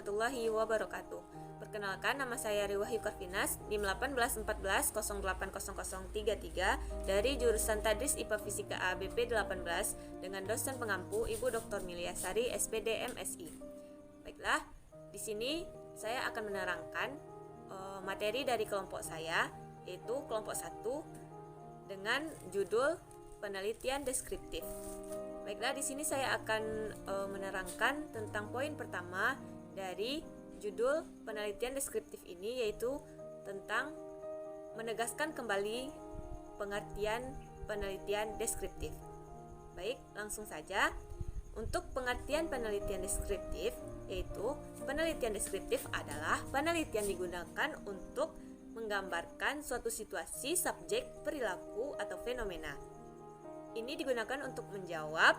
warahmatullahi wabarakatuh. Perkenalkan, nama saya Riwahyu Karvinas, NIM 1814080033 dari jurusan Tadris IPA Fisika A BP 18 dengan dosen pengampu Ibu Dr. Milyasari SPD MSI. Baiklah, di sini saya akan menerangkan materi dari kelompok saya, yaitu kelompok 1 dengan judul penelitian deskriptif. Baiklah, di sini saya akan menerangkan tentang poin pertama dari judul penelitian deskriptif ini, yaitu tentang menegaskan kembali pengertian penelitian deskriptif. Baik, langsung saja. Untuk pengertian penelitian deskriptif, yaitu penelitian deskriptif adalah penelitian digunakan untuk menggambarkan suatu situasi, subjek, perilaku, atau fenomena. Ini digunakan untuk menjawab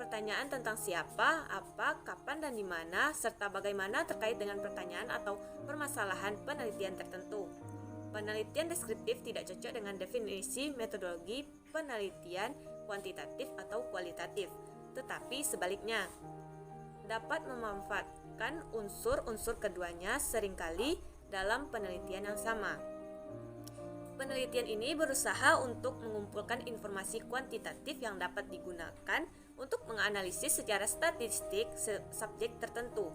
pertanyaan tentang siapa, apa, kapan, dan di mana, serta bagaimana terkait dengan pertanyaan atau permasalahan penelitian tertentu. Penelitian deskriptif tidak cocok dengan definisi metodologi penelitian kuantitatif atau kualitatif, tetapi sebaliknya dapat memanfaatkan unsur-unsur keduanya seringkali dalam penelitian yang sama. Penelitian ini berusaha untuk mengumpulkan informasi kuantitatif yang dapat digunakan untuk menganalisis secara statistik subjek tertentu.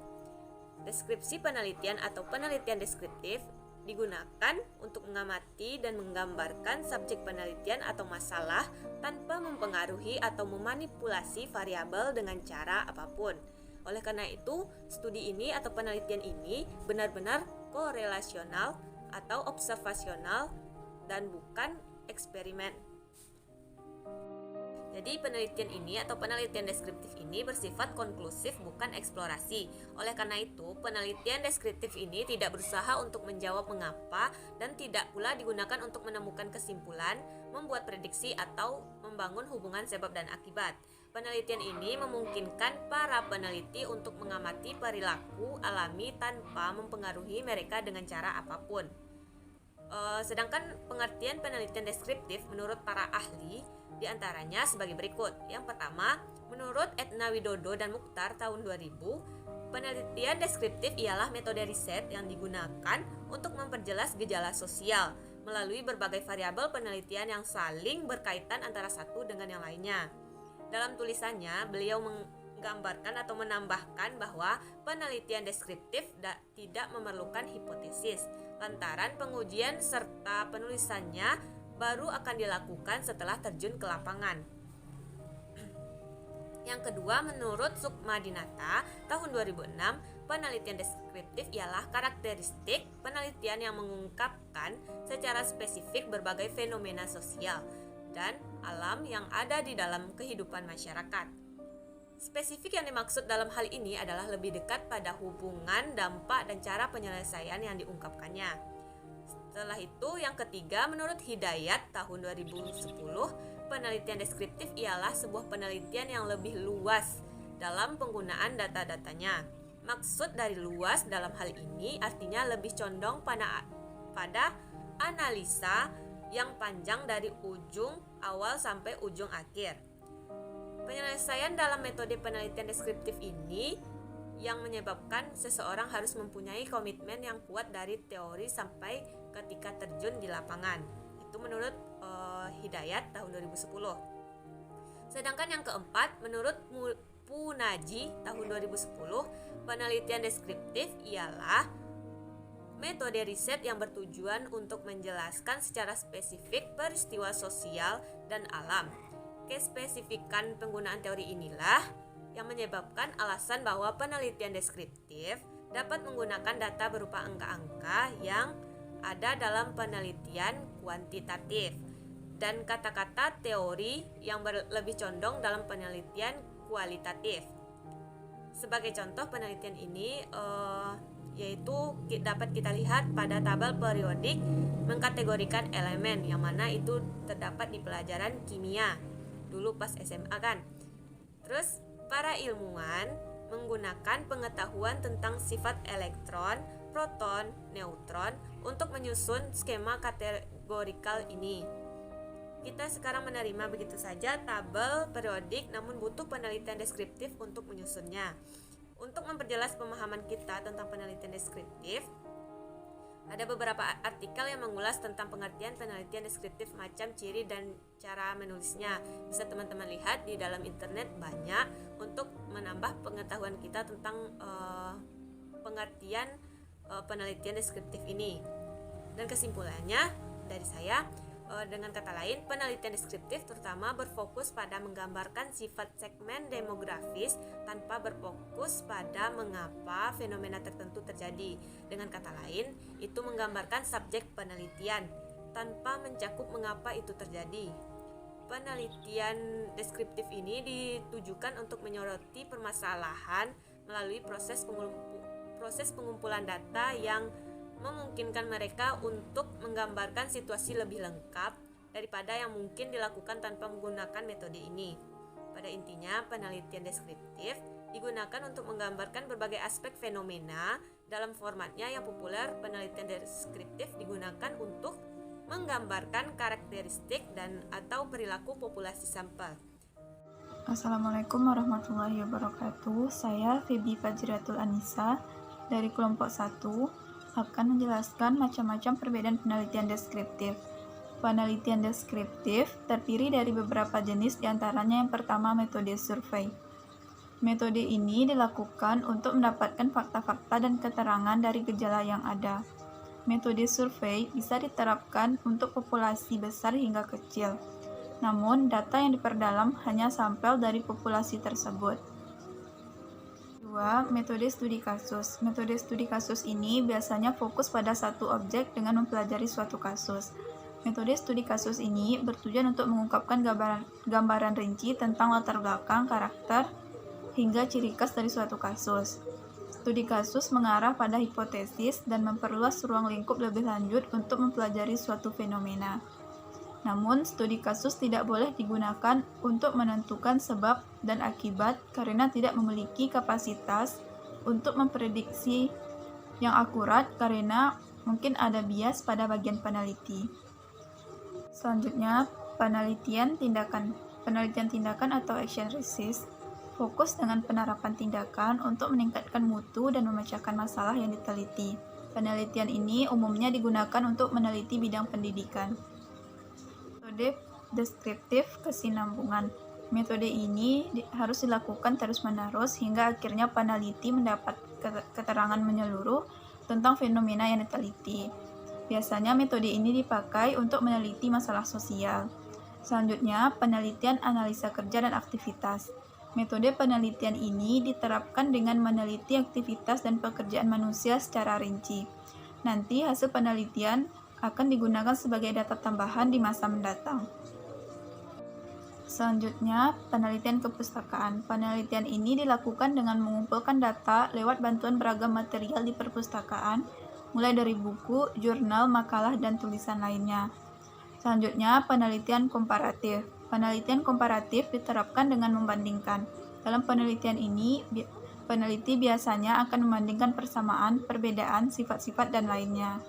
Deskripsi penelitian atau penelitian deskriptif digunakan untuk mengamati dan menggambarkan subjek penelitian atau masalah tanpa mempengaruhi atau memanipulasi variabel dengan cara apapun. Oleh karena itu, studi ini atau penelitian ini benar-benar korelasional atau observasional dan bukan eksperimen. Jadi penelitian ini atau penelitian deskriptif ini bersifat konklusif, bukan eksplorasi. Oleh karena itu, penelitian deskriptif ini tidak berusaha untuk menjawab mengapa dan tidak pula digunakan untuk menemukan kesimpulan, membuat prediksi, atau membangun hubungan sebab dan akibat. Penelitian ini memungkinkan para peneliti untuk mengamati perilaku alami tanpa mempengaruhi mereka dengan cara apapun. Sedangkan pengertian penelitian deskriptif menurut para ahli diantaranya sebagai berikut. Yang pertama, menurut Edna Widodo dan Mukhtar tahun 2000, penelitian deskriptif ialah metode riset yang digunakan untuk memperjelas gejala sosial melalui berbagai variabel penelitian yang saling berkaitan antara satu dengan yang lainnya. Dalam tulisannya, beliau menggambarkan atau menambahkan bahwa penelitian deskriptif tidak memerlukan hipotesis, lantaran pengujian serta penulisannya baru akan dilakukan setelah terjun ke lapangan. Yang kedua, menurut Sukmadinata tahun 2006, penelitian deskriptif ialah karakteristik penelitian yang mengungkapkan secara spesifik berbagai fenomena sosial dan alam yang ada di dalam kehidupan masyarakat. Spesifik yang dimaksud dalam hal ini adalah lebih dekat pada hubungan, dampak, dan cara penyelesaian yang diungkapkannya. Setelah itu, yang ketiga, menurut Hidayat tahun 2010, penelitian deskriptif ialah sebuah penelitian yang lebih luas dalam penggunaan data-datanya. Maksud dari luas dalam hal ini artinya lebih condong pada analisa yang panjang dari ujung awal sampai ujung akhir. Penyelesaian dalam metode penelitian deskriptif ini yang menyebabkan seseorang harus mempunyai komitmen yang kuat dari teori sampai ketika terjun di lapangan. Itu menurut Hidayat tahun 2010. Sedangkan yang keempat, menurut Punaji tahun 2010, penelitian deskriptif ialah metode riset yang bertujuan untuk menjelaskan secara spesifik peristiwa sosial dan alam. Kespesifikan penggunaan teori inilah yang menyebabkan alasan bahwa penelitian deskriptif dapat menggunakan data berupa angka-angka yang ada dalam penelitian kuantitatif dan kata-kata teori yang lebih condong dalam penelitian kualitatif. Sebagai contoh penelitian ini yaitu dapat kita lihat pada tabel periodik mengkategorikan elemen, yang mana itu terdapat di pelajaran kimia dulu pas SMA kan. Terus para ilmuwan menggunakan pengetahuan tentang sifat elektron, proton, neutron untuk menyusun skema kategorikal ini. Kita sekarang menerima begitu saja tabel periodik, namun butuh penelitian deskriptif untuk menyusunnya. Untuk memperjelas pemahaman kita tentang penelitian deskriptif, ada beberapa artikel yang mengulas tentang pengertian penelitian deskriptif, macam ciri dan cara menulisnya. Bisa teman-teman lihat di dalam internet banyak untuk menambah pengetahuan kita tentang pengertian penelitian deskriptif ini. Dan kesimpulannya dari saya, dengan kata lain, penelitian deskriptif terutama berfokus pada menggambarkan sifat segmen demografis tanpa berfokus pada mengapa fenomena tertentu terjadi. Dengan kata lain, itu menggambarkan subjek penelitian tanpa mencakup mengapa itu terjadi. Penelitian deskriptif ini ditujukan untuk menyoroti permasalahan melalui proses pengumpulan data yang memungkinkan mereka untuk menggambarkan situasi lebih lengkap daripada yang mungkin dilakukan tanpa menggunakan metode ini. Pada intinya, penelitian deskriptif digunakan untuk menggambarkan berbagai aspek fenomena. Dalam formatnya yang populer, penelitian deskriptif digunakan untuk menggambarkan karakteristik dan atau perilaku populasi sampel. Assalamualaikum warahmatullahi wabarakatuh. Saya Febi Fajriatul Anissa dari kelompok 1 akan menjelaskan macam-macam perbedaan penelitian deskriptif. Penelitian deskriptif terdiri dari beberapa jenis, diantaranya yang pertama metode survei. Metode ini dilakukan untuk mendapatkan fakta-fakta dan keterangan dari gejala yang ada. Metode survei bisa diterapkan untuk populasi besar hingga kecil. Namun, data yang diperdalam hanya sampel dari populasi tersebut. 2. Metode studi kasus. Metode studi kasus ini biasanya fokus pada satu objek dengan mempelajari suatu kasus. Metode studi kasus ini bertujuan untuk mengungkapkan gambaran rinci tentang latar belakang, karakter, hingga ciri khas dari suatu kasus. Studi kasus mengarah pada hipotesis dan memperluas ruang lingkup lebih lanjut untuk mempelajari suatu fenomena. Namun, studi kasus tidak boleh digunakan untuk menentukan sebab dan akibat karena tidak memiliki kapasitas untuk memprediksi yang akurat karena mungkin ada bias pada bagian peneliti. Selanjutnya, penelitian tindakan atau action research fokus dengan penerapan tindakan untuk meningkatkan mutu dan memecahkan masalah yang diteliti. Penelitian ini umumnya digunakan untuk meneliti bidang pendidikan. Metode deskriptif kesinambungan. Metode ini harus dilakukan terus-menerus hingga akhirnya peneliti mendapat keterangan menyeluruh tentang fenomena yang diteliti. Biasanya metode ini dipakai untuk meneliti masalah sosial. Selanjutnya, penelitian analisa kerja dan aktivitas. Metode penelitian ini diterapkan dengan meneliti aktivitas dan pekerjaan manusia secara rinci. Nanti hasil penelitian akan digunakan sebagai data tambahan di masa mendatang. Selanjutnya, penelitian kepustakaan. Penelitian ini dilakukan dengan mengumpulkan data lewat bantuan beragam material di perpustakaan, mulai dari buku, jurnal, makalah, dan tulisan lainnya. Selanjutnya, penelitian komparatif. Penelitian komparatif diterapkan dengan membandingkan. Dalam penelitian ini, peneliti biasanya akan membandingkan persamaan, perbedaan, sifat-sifat, dan lainnya.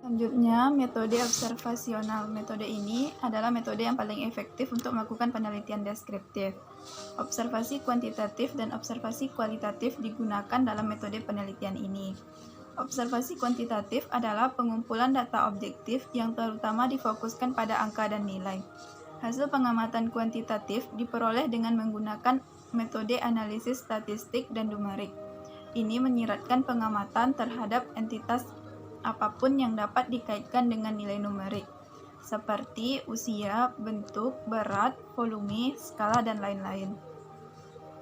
Selanjutnya, metode observasional. Metode ini adalah metode yang paling efektif untuk melakukan penelitian deskriptif. Observasi kuantitatif dan observasi kualitatif digunakan dalam metode penelitian ini. Observasi kuantitatif adalah pengumpulan data objektif yang terutama difokuskan pada angka dan nilai. Hasil pengamatan kuantitatif diperoleh dengan menggunakan metode analisis statistik dan numerik. Ini menyiratkan pengamatan terhadap entitas apapun yang dapat dikaitkan dengan nilai numerik, seperti usia, bentuk, berat, volume, skala, dan lain-lain.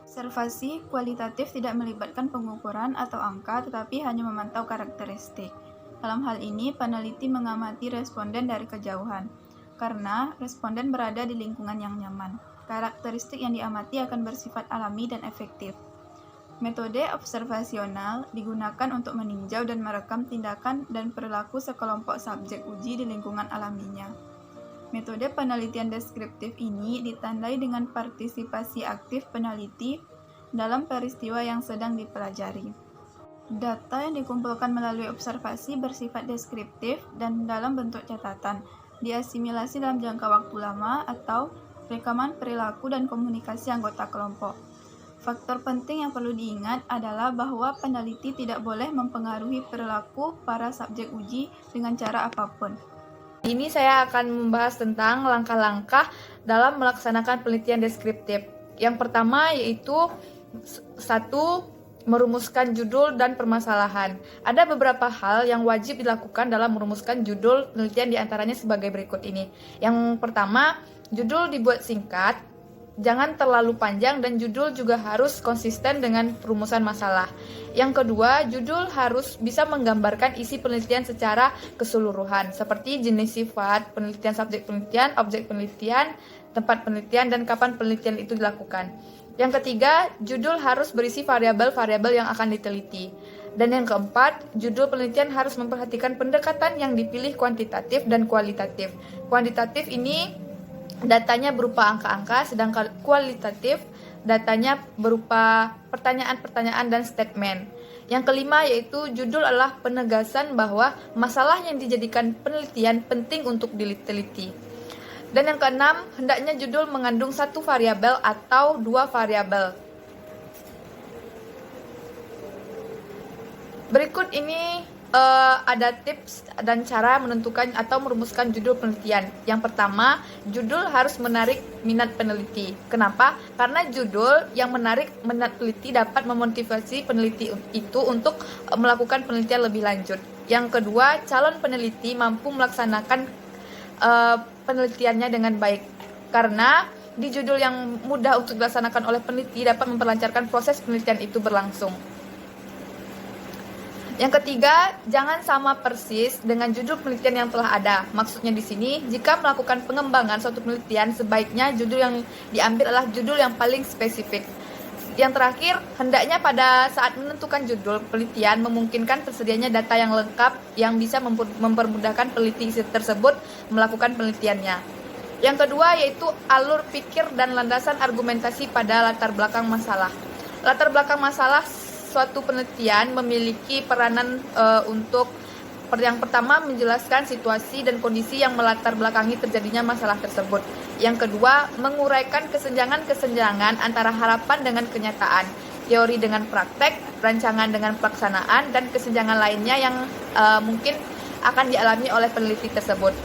Observasi kualitatif tidak melibatkan pengukuran atau angka, tetapi hanya memantau karakteristik. Dalam hal ini, peneliti mengamati responden dari kejauhan, karena responden berada di lingkungan yang nyaman. Karakteristik yang diamati akan bersifat alami dan efektif. Metode observasional digunakan untuk meninjau dan merekam tindakan dan perilaku sekelompok subjek uji di lingkungan alaminya. Metode penelitian deskriptif ini ditandai dengan partisipasi aktif peneliti dalam peristiwa yang sedang dipelajari. Data yang dikumpulkan melalui observasi bersifat deskriptif dan dalam bentuk catatan, diasimilasi dalam jangka waktu lama atau rekaman perilaku dan komunikasi anggota kelompok. Faktor penting yang perlu diingat adalah bahwa peneliti tidak boleh mempengaruhi perilaku para subjek uji dengan cara apapun. Ini saya akan membahas tentang langkah-langkah dalam melaksanakan penelitian deskriptif. Yang pertama yaitu 1. Merumuskan judul dan permasalahan. Ada beberapa hal yang wajib dilakukan dalam merumuskan judul penelitian, diantaranya sebagai berikut ini. Yang pertama, judul dibuat singkat, jangan terlalu panjang, dan judul juga harus konsisten dengan perumusan masalah. Yang kedua, judul harus bisa menggambarkan isi penelitian secara keseluruhan, seperti jenis sifat penelitian, subjek penelitian, objek penelitian, tempat penelitian, dan kapan penelitian itu dilakukan. Yang ketiga, judul harus berisi variabel-variabel yang akan diteliti. Dan yang keempat, judul penelitian harus memperhatikan pendekatan yang dipilih kuantitatif dan kualitatif. Kuantitatif ini datanya berupa angka-angka, sedangkan kualitatif datanya berupa pertanyaan-pertanyaan dan statement. Yang kelima yaitu judul adalah penegasan bahwa masalah yang dijadikan penelitian penting untuk diteliti. Dan yang keenam, hendaknya judul mengandung 1 variabel atau 2 variabel. Berikut ini ada tips dan cara menentukan atau merumuskan judul penelitian. Yang pertama, judul harus menarik minat peneliti. Kenapa? Karena judul yang menarik minat peneliti dapat memotivasi peneliti itu untuk melakukan penelitian lebih lanjut. Yang kedua, calon peneliti mampu melaksanakan penelitiannya dengan baik, karena di judul yang mudah untuk dilaksanakan oleh peneliti dapat memperlancarkan proses penelitian itu berlangsung. Yang ketiga, jangan sama persis dengan judul penelitian yang telah ada. Maksudnya di sini, jika melakukan pengembangan suatu penelitian, sebaiknya judul yang diambil adalah judul yang paling spesifik. Yang terakhir, hendaknya pada saat menentukan judul penelitian memungkinkan tersedianya data yang lengkap yang bisa mempermudahkan peneliti tersebut melakukan penelitiannya. Yang kedua yaitu alur pikir dan landasan argumentasi pada latar belakang masalah. Latar belakang masalah suatu penelitian memiliki peranan untuk yang pertama menjelaskan situasi dan kondisi yang melatar belakangi terjadinya masalah tersebut. Yang kedua, menguraikan kesenjangan antara harapan dengan kenyataan, teori dengan praktek, rancangan dengan pelaksanaan, dan kesenjangan lainnya yang mungkin akan dialami oleh peneliti tersebut.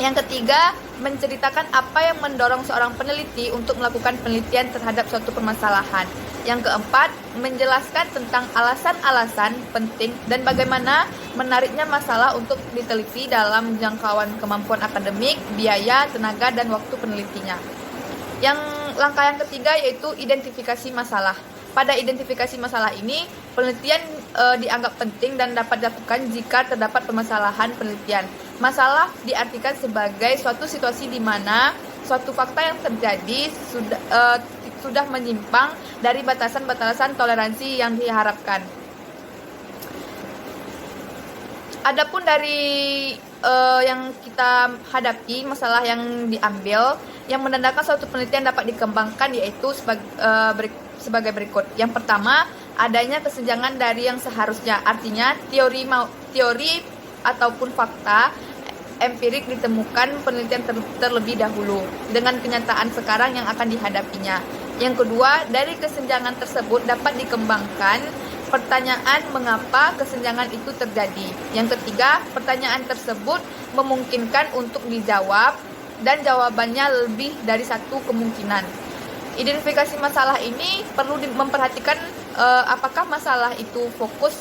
Yang ketiga, menceritakan apa yang mendorong seorang peneliti untuk melakukan penelitian terhadap suatu permasalahan. Yang keempat, menjelaskan tentang alasan-alasan penting dan bagaimana menariknya masalah untuk diteliti dalam jangkauan kemampuan akademik, biaya, tenaga, dan waktu penelitinya. Langkah yang ketiga yaitu identifikasi masalah. Pada identifikasi masalah ini, penelitian dianggap penting dan dapat dilakukan jika terdapat permasalahan penelitian. Masalah diartikan sebagai suatu situasi di mana suatu fakta yang terjadi sudah menyimpang dari batasan-batasan toleransi yang diharapkan. Adapun dari yang kita hadapi, masalah yang diambil yang menandakan suatu penelitian dapat dikembangkan yaitu sebagai berikut. Yang pertama, adanya kesenjangan dari yang seharusnya, artinya teori ataupun fakta empirik ditemukan penelitian terlebih dahulu dengan kenyataan sekarang yang akan dihadapinya. Yang kedua, dari kesenjangan tersebut dapat dikembangkan pertanyaan mengapa kesenjangan itu terjadi. Yang ketiga, pertanyaan tersebut memungkinkan untuk dijawab dan jawabannya lebih dari satu kemungkinan. Identifikasi masalah ini perlu memperhatikan apakah masalah itu fokus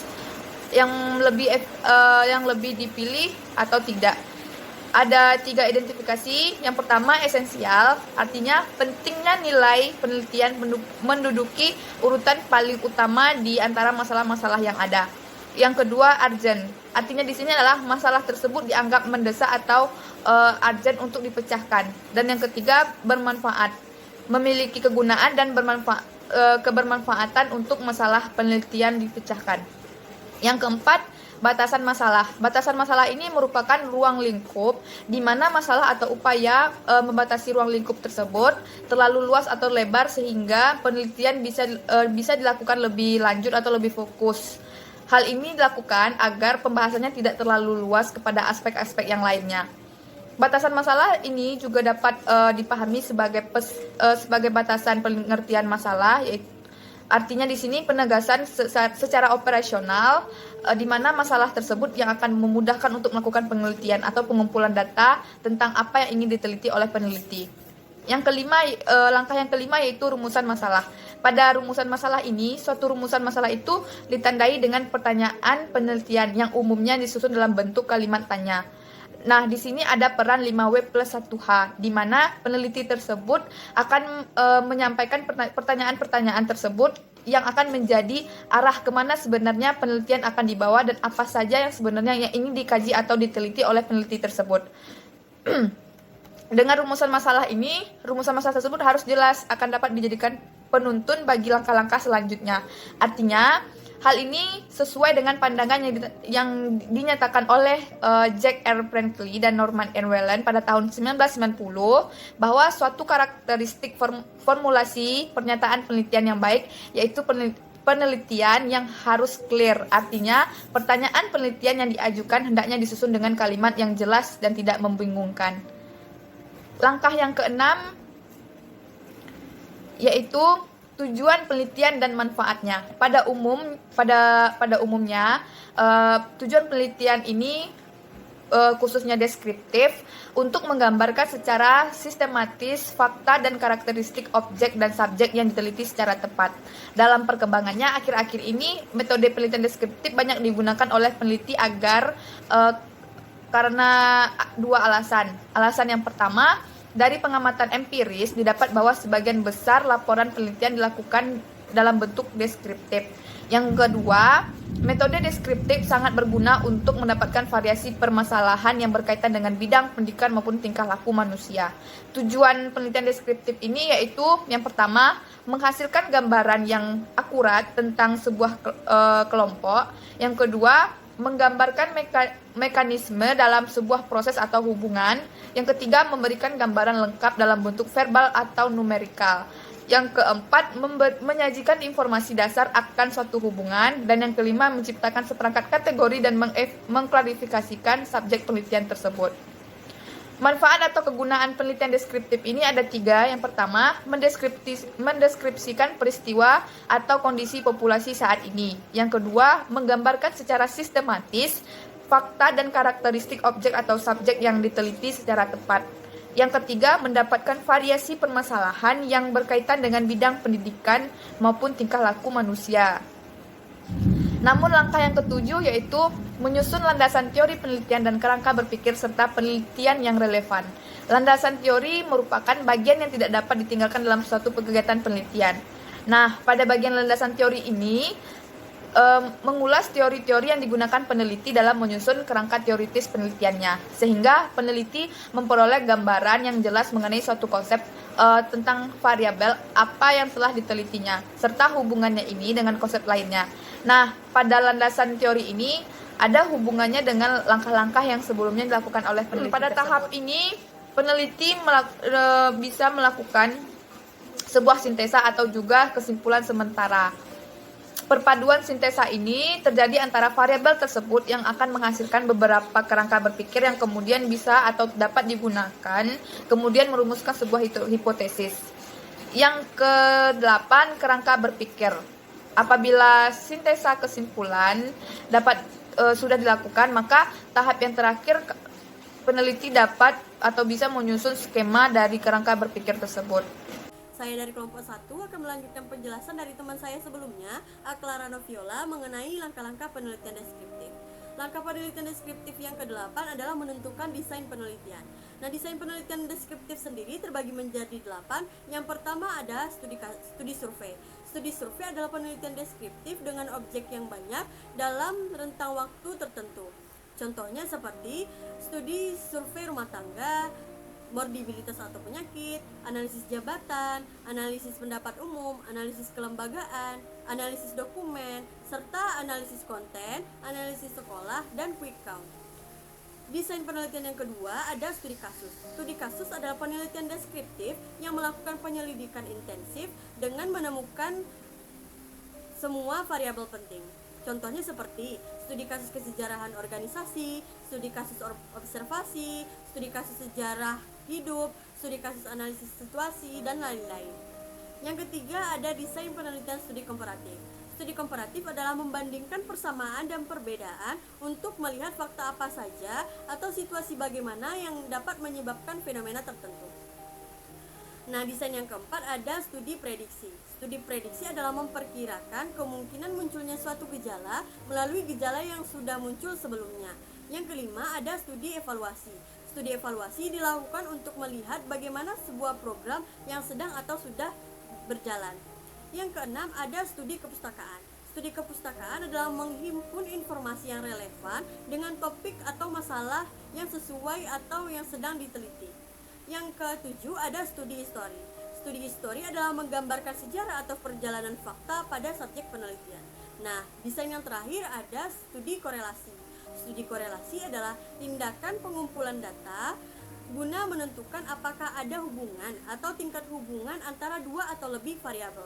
yang lebih dipilih atau tidak. Ada 3 identifikasi. Yang pertama, esensial, artinya pentingnya nilai penelitian menduduki urutan paling utama di antara masalah-masalah yang ada. Yang kedua, urgent, artinya di sini adalah masalah tersebut dianggap mendesak atau urgent untuk dipecahkan. Dan yang ketiga, bermanfaat, memiliki kegunaan dan kebermanfaatan untuk masalah penelitian dipecahkan. Yang keempat, batasan masalah. Batasan masalah ini merupakan ruang lingkup di mana masalah atau upaya membatasi ruang lingkup tersebut terlalu luas atau lebar sehingga penelitian bisa dilakukan lebih lanjut atau lebih fokus. Hal ini dilakukan agar pembahasannya tidak terlalu luas kepada aspek-aspek yang lainnya. Batasan masalah ini juga dapat dipahami sebagai batasan pengertian masalah, Artinya di sini penegasan secara operasional di mana masalah tersebut yang akan memudahkan untuk melakukan penelitian atau pengumpulan data tentang apa yang ingin diteliti oleh peneliti. Yang kelima, langkah yang kelima yaitu rumusan masalah. Pada rumusan masalah ini, suatu rumusan masalah itu ditandai dengan pertanyaan penelitian yang umumnya disusun dalam bentuk kalimat tanya. Nah, di sini ada peran 5W plus 1H, di mana peneliti tersebut akan menyampaikan pertanyaan-pertanyaan tersebut yang akan menjadi arah kemana sebenarnya penelitian akan dibawa dan apa saja yang sebenarnya yang ingin dikaji atau diteliti oleh peneliti tersebut. Dengan rumusan masalah ini, rumusan masalah tersebut harus jelas akan dapat dijadikan penuntun bagi langkah-langkah selanjutnya. Artinya, hal ini sesuai dengan pandangan yang dinyatakan oleh Jack R. Bradley dan Norman N. Whelan pada tahun 1990 bahwa suatu karakteristik formulasi pernyataan penelitian yang baik yaitu penelitian yang harus clear. Artinya, pertanyaan penelitian yang diajukan hendaknya disusun dengan kalimat yang jelas dan tidak membingungkan. Langkah yang keenam yaitu tujuan penelitian dan manfaatnya. Pada umumnya tujuan penelitian ini khususnya deskriptif untuk menggambarkan secara sistematis fakta dan karakteristik objek dan subjek yang diteliti secara tepat. Dalam perkembangannya akhir-akhir ini metode penelitian deskriptif banyak digunakan oleh peneliti karena dua alasan. Alasan yang pertama, dari pengamatan empiris didapat bahwa sebagian besar laporan penelitian dilakukan dalam bentuk deskriptif. Yang kedua, metode deskriptif sangat berguna untuk mendapatkan variasi permasalahan yang berkaitan dengan bidang pendidikan maupun tingkah laku manusia. Tujuan penelitian deskriptif ini yaitu yang pertama, menghasilkan gambaran yang akurat tentang sebuah kelompok. Yang kedua, menggambarkan mekanisme dalam sebuah proses atau hubungan. Yang ketiga, memberikan gambaran lengkap dalam bentuk verbal atau numerikal. Yang keempat, menyajikan informasi dasar akan suatu hubungan. Dan yang kelima, menciptakan seperangkat kategori dan mengklarifikasikan subjek penelitian tersebut. Manfaat atau kegunaan penelitian deskriptif ini ada tiga. Yang pertama, mendeskripsikan peristiwa atau kondisi populasi saat ini. Yang kedua, menggambarkan secara sistematis fakta dan karakteristik objek atau subjek yang diteliti secara tepat. Yang ketiga, mendapatkan variasi permasalahan yang berkaitan dengan bidang pendidikan maupun tingkah laku manusia. Namun langkah yang ketujuh yaitu menyusun landasan teori penelitian dan kerangka berpikir serta penelitian yang relevan. Landasan teori merupakan bagian yang tidak dapat ditinggalkan dalam suatu kegiatan penelitian. Nah, pada bagian landasan teori ini mengulas teori-teori yang digunakan peneliti dalam menyusun kerangka teoritis penelitiannya, sehingga peneliti memperoleh gambaran yang jelas mengenai suatu konsep tentang variabel apa yang telah ditelitinya, serta hubungannya ini dengan konsep lainnya. Nah, pada landasan teori ini ada hubungannya dengan langkah-langkah yang sebelumnya dilakukan oleh peneliti. Pada tahap ini, peneliti bisa melakukan sebuah sintesa atau juga kesimpulan sementara. Perpaduan sintesa ini terjadi antara variabel tersebut yang akan menghasilkan beberapa kerangka berpikir yang kemudian bisa atau dapat digunakan, kemudian merumuskan sebuah hipotesis. Yang ke-8, kerangka berpikir. Apabila sintesa kesimpulan sudah dilakukan, maka tahap yang terakhir peneliti dapat atau bisa menyusun skema dari kerangka berpikir tersebut. Saya dari kelompok 1 akan melanjutkan penjelasan dari teman saya sebelumnya, Clara Noviola, mengenai langkah-langkah penelitian deskriptif. Langkah penelitian deskriptif yang ke-8 adalah menentukan desain penelitian. Nah, desain penelitian deskriptif sendiri terbagi menjadi 8. Yang pertama ada studi survei. Studi survei adalah penelitian deskriptif dengan objek yang banyak dalam rentang waktu tertentu. Contohnya seperti studi survei rumah tangga, morbiditas atau penyakit, analisis jabatan, analisis pendapat umum, analisis kelembagaan, analisis dokumen, serta analisis konten, analisis sekolah, dan quick count. Desain penelitian yang kedua ada studi kasus. Studi kasus adalah penelitian deskriptif yang melakukan penyelidikan intensif dengan menemukan semua variabel penting. Contohnya seperti studi kasus kesejarahan organisasi, studi kasus observasi, studi kasus sejarah hidup, studi kasus analisis situasi, dan lain-lain. Yang ketiga ada desain penelitian studi komparatif. Studi komparatif adalah membandingkan persamaan dan perbedaan untuk melihat fakta apa saja atau situasi bagaimana yang dapat menyebabkan fenomena tertentu. Nah, desain yang keempat ada studi prediksi. Studi prediksi adalah memperkirakan kemungkinan munculnya suatu gejala melalui gejala yang sudah muncul sebelumnya. Yang kelima ada studi evaluasi. Studi evaluasi dilakukan untuk melihat bagaimana sebuah program yang sedang atau sudah berjalan. Yang keenam ada studi kepustakaan. Studi kepustakaan adalah menghimpun informasi yang relevan dengan topik atau masalah yang sesuai atau yang sedang diteliti. Yang ketujuh ada studi histori. Studi histori adalah menggambarkan sejarah atau perjalanan fakta pada subjek penelitian. Nah, desain yang terakhir ada studi korelasi. Studi korelasi adalah tindakan pengumpulan data guna menentukan apakah ada hubungan atau tingkat hubungan antara dua atau lebih variabel.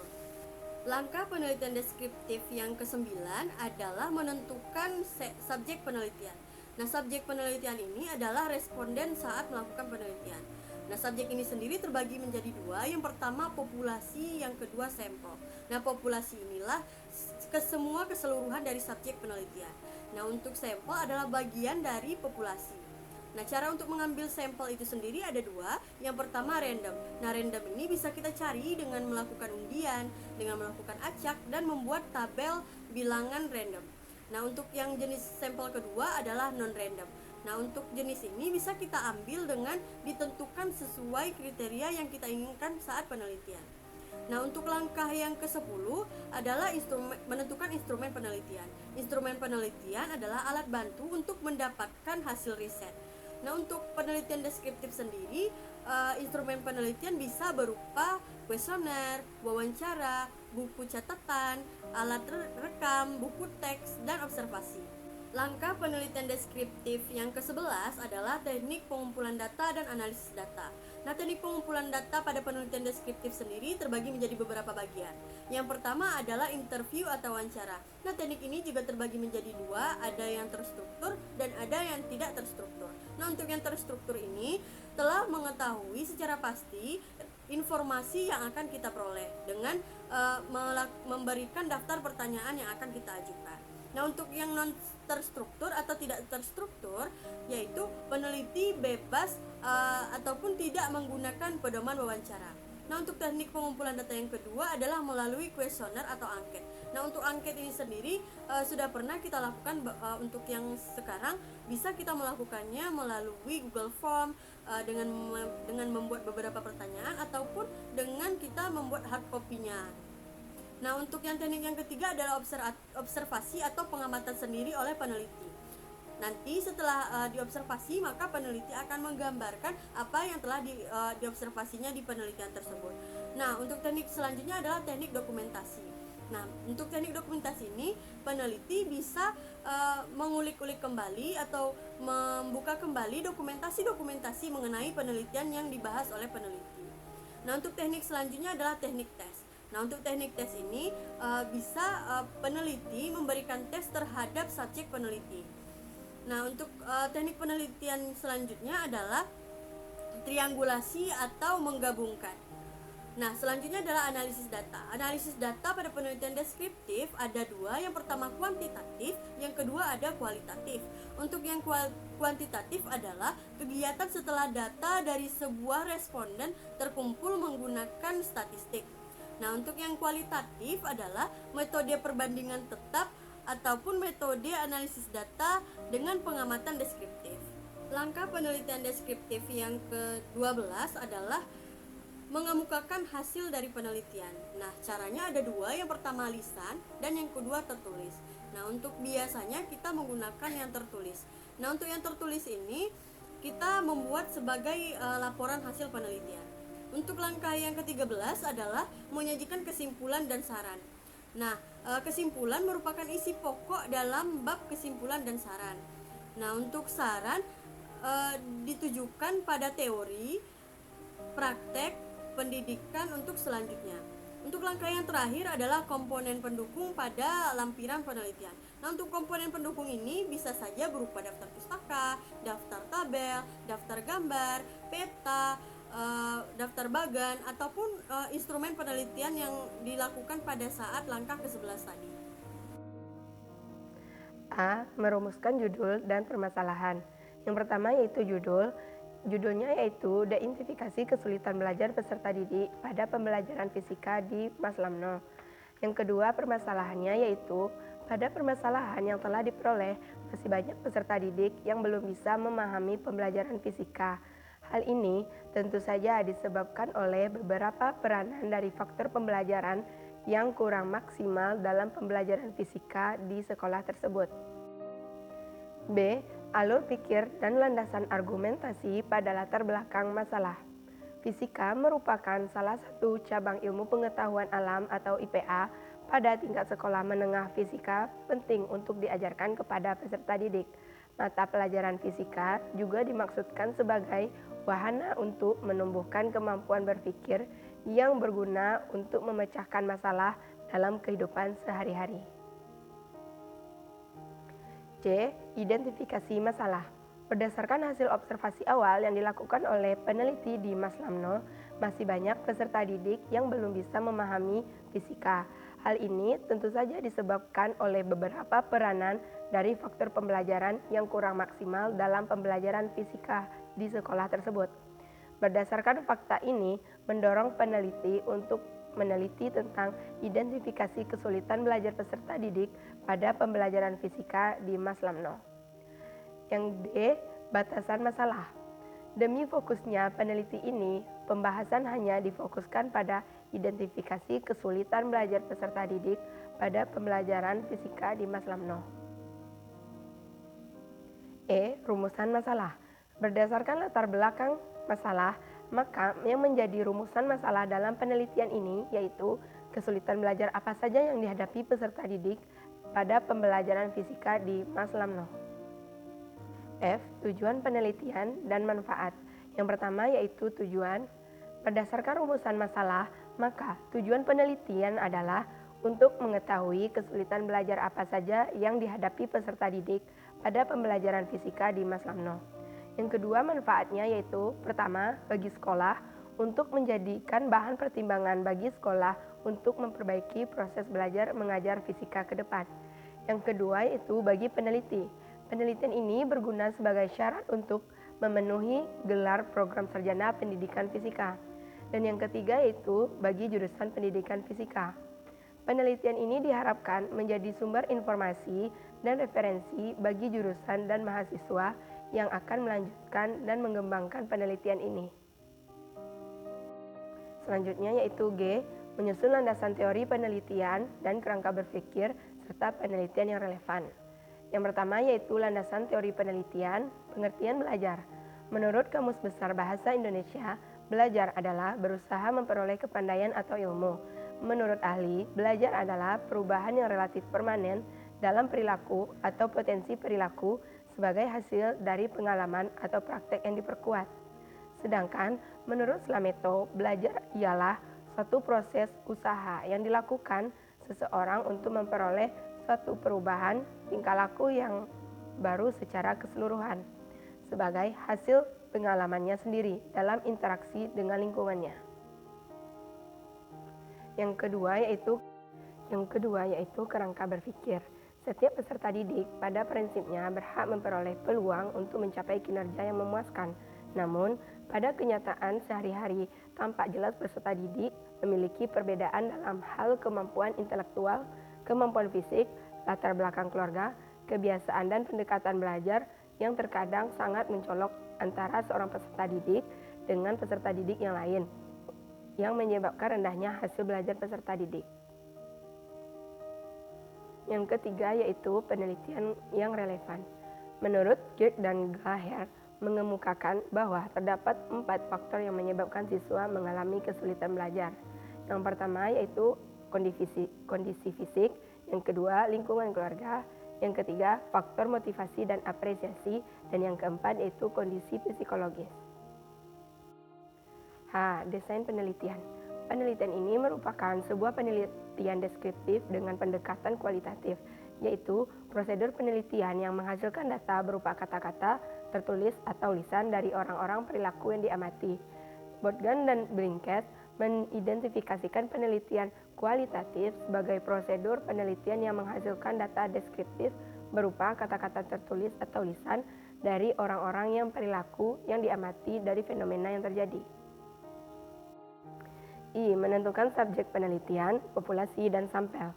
Langkah penelitian deskriptif yang ke-9 adalah menentukan subjek penelitian. Nah, subjek penelitian ini adalah responden saat melakukan penelitian. Nah, subjek ini sendiri terbagi menjadi dua. Yang pertama populasi, yang kedua sampel. Nah, populasi inilah semua keseluruhan dari subjek penelitian. Nah, untuk sampel adalah bagian dari populasi. Nah, cara untuk mengambil sampel itu sendiri ada dua. Yang pertama random. Nah, random ini bisa kita cari dengan melakukan undian, dengan melakukan acak, dan membuat tabel bilangan random. Nah, untuk yang jenis sampel kedua adalah non-random. Nah, untuk jenis ini bisa kita ambil dengan ditentukan sesuai kriteria yang kita inginkan saat penelitian. Nah, untuk langkah yang ke-10 adalah menentukan instrumen penelitian. Instrumen penelitian adalah alat bantu untuk mendapatkan hasil riset. Nah, untuk penelitian deskriptif sendiri, instrumen penelitian bisa berupa kuesioner, wawancara, buku catatan, alat rekam, buku teks, dan observasi. Langkah penelitian deskriptif yang ke-11 adalah teknik pengumpulan data dan analisis data. Nah, teknik pengumpulan data pada penelitian deskriptif sendiri terbagi menjadi beberapa bagian. Yang pertama adalah interview atau wawancara. Nah, teknik ini juga terbagi menjadi dua, ada yang terstruktur dan ada yang tidak terstruktur. Nah, untuk yang terstruktur ini telah mengetahui secara pasti informasi yang akan kita peroleh dengan memberikan daftar pertanyaan yang akan kita ajukan. Nah, untuk yang non terstruktur atau tidak terstruktur, yaitu peneliti bebas ataupun tidak menggunakan pedoman wawancara. Nah, untuk teknik pengumpulan data yang kedua adalah melalui kuesioner atau angket. Nah, untuk angket ini sendiri sudah pernah kita lakukan. Untuk yang sekarang bisa kita melakukannya melalui Google Form dengan membuat beberapa pertanyaan ataupun dengan kita membuat hard copy-nya. Nah, untuk yang teknik yang ketiga adalah observasi atau pengamatan sendiri oleh peneliti. Nanti setelah diobservasi, maka peneliti akan menggambarkan apa yang telah diobservasinya di penelitian tersebut. Nah, untuk teknik selanjutnya adalah teknik dokumentasi. Nah, untuk teknik dokumentasi ini, peneliti bisa mengulik-ulik kembali atau membuka kembali dokumentasi-dokumentasi mengenai penelitian yang dibahas oleh peneliti. Nah, untuk teknik selanjutnya adalah teknik tes. Nah, untuk teknik tes ini bisa peneliti memberikan tes terhadap subjek peneliti. Nah, untuk teknik penelitian selanjutnya adalah triangulasi atau menggabungkan. Nah, selanjutnya adalah analisis data. Analisis data pada penelitian deskriptif ada dua. Yang pertama kuantitatif, yang kedua ada kualitatif. Untuk yang kuantitatif adalah kegiatan setelah data dari sebuah responden terkumpul menggunakan statistik. Nah, untuk yang kualitatif adalah metode perbandingan tetap ataupun metode analisis data dengan pengamatan deskriptif. Langkah penelitian deskriptif yang ke-12 adalah mengemukakan hasil dari penelitian. Nah, caranya ada dua, yang pertama lisan dan yang kedua tertulis. Nah, untuk biasanya kita menggunakan yang tertulis. Nah, untuk yang tertulis ini kita membuat sebagai laporan hasil penelitian. Untuk langkah yang ke-13 adalah menyajikan kesimpulan dan saran. Nah, kesimpulan merupakan isi pokok dalam bab kesimpulan dan saran. Nah, untuk saran ditujukan pada teori, praktek, pendidikan untuk selanjutnya. Untuk langkah yang terakhir adalah komponen pendukung pada lampiran penelitian. Nah, untuk komponen pendukung ini bisa saja berupa daftar pustaka, daftar tabel, daftar gambar, peta, daftar bagan, ataupun instrumen penelitian yang dilakukan pada saat langkah ke-11 tadi. A. Merumuskan judul dan permasalahan. Yang pertama yaitu judul. Judulnya yaitu Identifikasi Kesulitan Belajar Peserta Didik pada Pembelajaran Fisika di Mas Lamno. Yang kedua permasalahannya yaitu pada permasalahan yang telah diperoleh masih banyak peserta didik yang belum bisa memahami pembelajaran fisika. Hal ini tentu saja disebabkan oleh beberapa peranan dari faktor pembelajaran yang kurang maksimal dalam pembelajaran fisika di sekolah tersebut. B. Alur pikir dan landasan argumentasi pada latar belakang masalah. Fisika merupakan salah satu cabang ilmu pengetahuan alam atau IPA pada tingkat sekolah menengah. Fisika penting untuk diajarkan kepada peserta didik. Mata pelajaran fisika juga dimaksudkan sebagai wahana untuk menumbuhkan kemampuan berpikir yang berguna untuk memecahkan masalah dalam kehidupan sehari-hari. C. Identifikasi masalah. Berdasarkan hasil observasi awal yang dilakukan oleh peneliti di Mas Lamno, masih banyak peserta didik yang belum bisa memahami fisika. Hal ini tentu saja disebabkan oleh beberapa peranan dari faktor pembelajaran yang kurang maksimal dalam pembelajaran fisika di sekolah tersebut. Berdasarkan fakta ini, mendorong peneliti untuk meneliti tentang identifikasi kesulitan belajar peserta didik pada pembelajaran fisika di Mas Lamno. Yang D. Batasan masalah. Demi fokusnya peneliti ini, pembahasan hanya difokuskan pada identifikasi kesulitan belajar peserta didik pada pembelajaran fisika di Mas Lamno. E. Rumusan masalah. Berdasarkan latar belakang masalah, maka yang menjadi rumusan masalah dalam penelitian ini yaitu kesulitan belajar apa saja yang dihadapi peserta didik pada pembelajaran fisika di Mas Lamno. F. Tujuan penelitian dan manfaat. Yang pertama yaitu tujuan. Berdasarkan rumusan masalah, maka tujuan penelitian adalah untuk mengetahui kesulitan belajar apa saja yang dihadapi peserta didik pada pembelajaran fisika di Mas Lamno. Yang kedua manfaatnya yaitu pertama bagi sekolah untuk menjadikan bahan pertimbangan bagi sekolah untuk memperbaiki proses belajar mengajar fisika ke depan. Yang kedua yaitu bagi peneliti. Penelitian ini berguna sebagai syarat untuk memenuhi gelar program sarjana pendidikan fisika. Dan yang ketiga yaitu bagi jurusan pendidikan fisika. Penelitian ini diharapkan menjadi sumber informasi dan referensi bagi jurusan dan mahasiswa yang akan melanjutkan dan mengembangkan penelitian ini. Selanjutnya yaitu G. Menyusun landasan teori penelitian dan kerangka berpikir serta penelitian yang relevan. Yang pertama yaitu landasan teori penelitian, pengertian belajar. Menurut Kamus Besar Bahasa Indonesia, belajar adalah berusaha memperoleh kepandaian atau ilmu. Menurut ahli, belajar adalah perubahan yang relatif permanen dalam perilaku atau potensi perilaku sebagai hasil dari pengalaman atau praktek yang diperkuat. Sedangkan menurut Slameto, belajar ialah suatu proses usaha yang dilakukan seseorang untuk memperoleh suatu perubahan tingkah laku yang baru secara keseluruhan sebagai hasil pengalamannya sendiri dalam interaksi dengan lingkungannya. Yang kedua yaitu kerangka berpikir. Setiap peserta didik pada prinsipnya berhak memperoleh peluang untuk mencapai kinerja yang memuaskan. Namun, pada kenyataan sehari-hari, tampak jelas peserta didik memiliki perbedaan dalam hal kemampuan intelektual, kemampuan fisik, latar belakang keluarga, kebiasaan dan pendekatan belajar yang terkadang sangat mencolok antara seorang peserta didik dengan peserta didik yang lain, yang menyebabkan rendahnya hasil belajar peserta didik. Yang ketiga yaitu penelitian yang relevan. Menurut Kirk dan Glaher mengemukakan bahwa terdapat 4 faktor yang menyebabkan siswa mengalami kesulitan belajar. Yang pertama yaitu kondisi fisik, yang kedua lingkungan keluarga, yang ketiga faktor motivasi dan apresiasi, dan yang keempat yaitu kondisi psikologis. H. Desain penelitian. Penelitian ini merupakan sebuah penelitian deskriptif dengan pendekatan kualitatif, yaitu prosedur penelitian yang menghasilkan data berupa kata-kata, tertulis atau lisan dari orang-orang perilaku yang diamati. Botgan dan Blinket mengidentifikasikan penelitian kualitatif sebagai prosedur penelitian yang menghasilkan data deskriptif berupa kata-kata tertulis atau lisan dari orang-orang yang perilaku yang diamati dari fenomena yang terjadi. I. Menentukan subjek penelitian, populasi, dan sampel.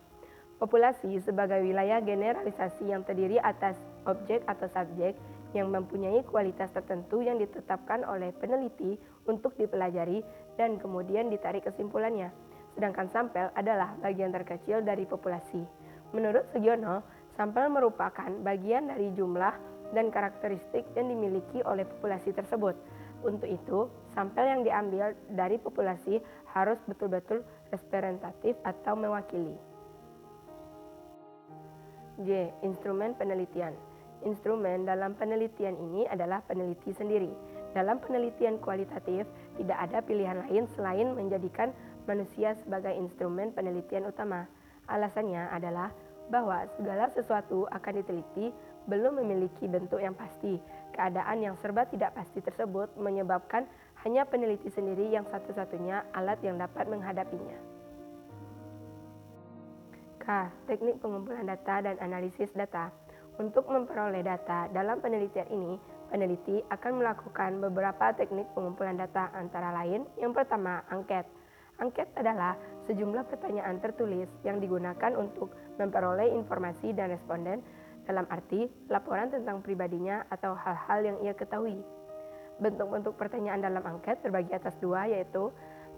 Populasi sebagai wilayah generalisasi yang terdiri atas objek atau subjek yang mempunyai kualitas tertentu yang ditetapkan oleh peneliti untuk dipelajari dan kemudian ditarik kesimpulannya. Sedangkan sampel adalah bagian terkecil dari populasi. Menurut Sugiono, sampel merupakan bagian dari jumlah dan karakteristik yang dimiliki oleh populasi tersebut. Untuk itu, sampel yang diambil dari populasi harus betul-betul representatif atau mewakili. J. Instrumen penelitian. Instrumen dalam penelitian ini adalah peneliti sendiri. Dalam penelitian kualitatif, tidak ada pilihan lain selain menjadikan manusia sebagai instrumen penelitian utama. Alasannya adalah bahwa segala sesuatu akan diteliti belum memiliki bentuk yang pasti. Keadaan yang serba tidak pasti tersebut menyebabkan hanya peneliti sendiri yang satu-satunya alat yang dapat menghadapinya. K. Teknik pengumpulan data dan analisis data. Untuk memperoleh data dalam penelitian ini, peneliti akan melakukan beberapa teknik pengumpulan data, antara lain yang pertama, angket. Angket adalah sejumlah pertanyaan tertulis yang digunakan untuk memperoleh informasi dan responden, dalam arti laporan tentang pribadinya atau hal-hal yang ia ketahui. Bentuk-bentuk pertanyaan dalam angket terbagi atas dua, yaitu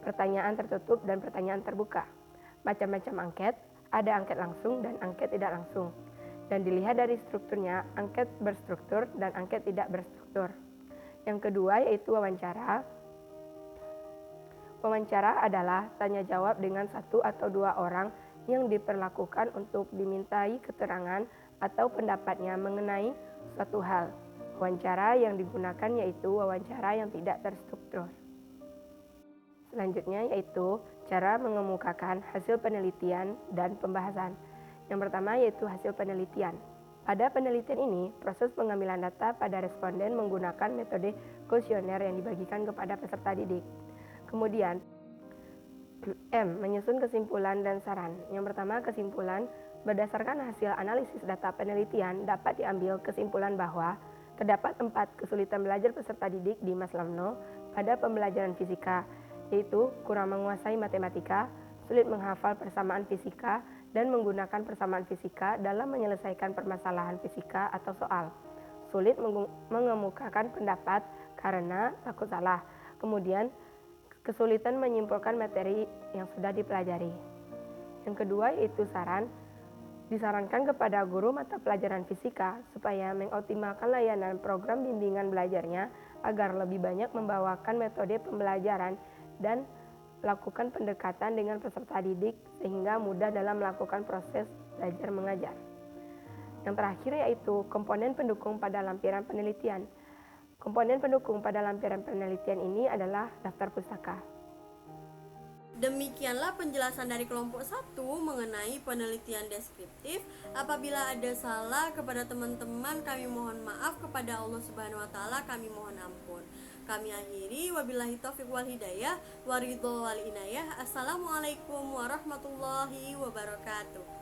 pertanyaan tertutup dan pertanyaan terbuka. Macam-macam angket, ada angket langsung dan angket tidak langsung. Dan dilihat dari strukturnya, angket berstruktur dan angket tidak berstruktur. Yang kedua yaitu wawancara. Wawancara adalah tanya jawab dengan satu atau dua orang yang diperlakukan untuk dimintai keterangan atau pendapatnya mengenai suatu hal. Wawancara yang digunakan yaitu wawancara yang tidak terstruktur. Selanjutnya yaitu cara mengemukakan hasil penelitian dan pembahasan. Yang pertama yaitu hasil penelitian. Pada penelitian ini, proses pengambilan data pada responden menggunakan metode kuesioner yang dibagikan kepada peserta didik. Kemudian, M. Menyusun kesimpulan dan saran. Yang pertama, kesimpulan. Berdasarkan hasil analisis data penelitian, dapat diambil kesimpulan bahwa terdapat 4 kesulitan belajar peserta didik di Mas Lamno pada pembelajaran fisika, yaitu kurang menguasai matematika, sulit menghafal persamaan fisika, dan menggunakan persamaan fisika dalam menyelesaikan permasalahan fisika atau soal. Sulit mengemukakan pendapat karena takut salah. Kemudian, kesulitan menyimpulkan materi yang sudah dipelajari. Yang kedua yaitu saran. Disarankan kepada guru mata pelajaran fisika supaya mengoptimalkan layanan program bimbingan belajarnya agar lebih banyak membawakan metode pembelajaran dan lakukan pendekatan dengan peserta didik sehingga mudah dalam melakukan proses belajar mengajar. Yang terakhir yaitu komponen pendukung pada lampiran penelitian. Komponen pendukung pada lampiran penelitian ini adalah daftar pustaka. Demikianlah penjelasan dari kelompok 1 mengenai penelitian deskriptif. Apabila ada salah kepada teman-teman, kami mohon maaf. Kepada Allah Subhanahu wa taala kami mohon ampun. Kami akhiri, wabillahi taufiq wal hidayah, waridho wal inayah. Assalamualaikum warahmatullahi wabarakatuh.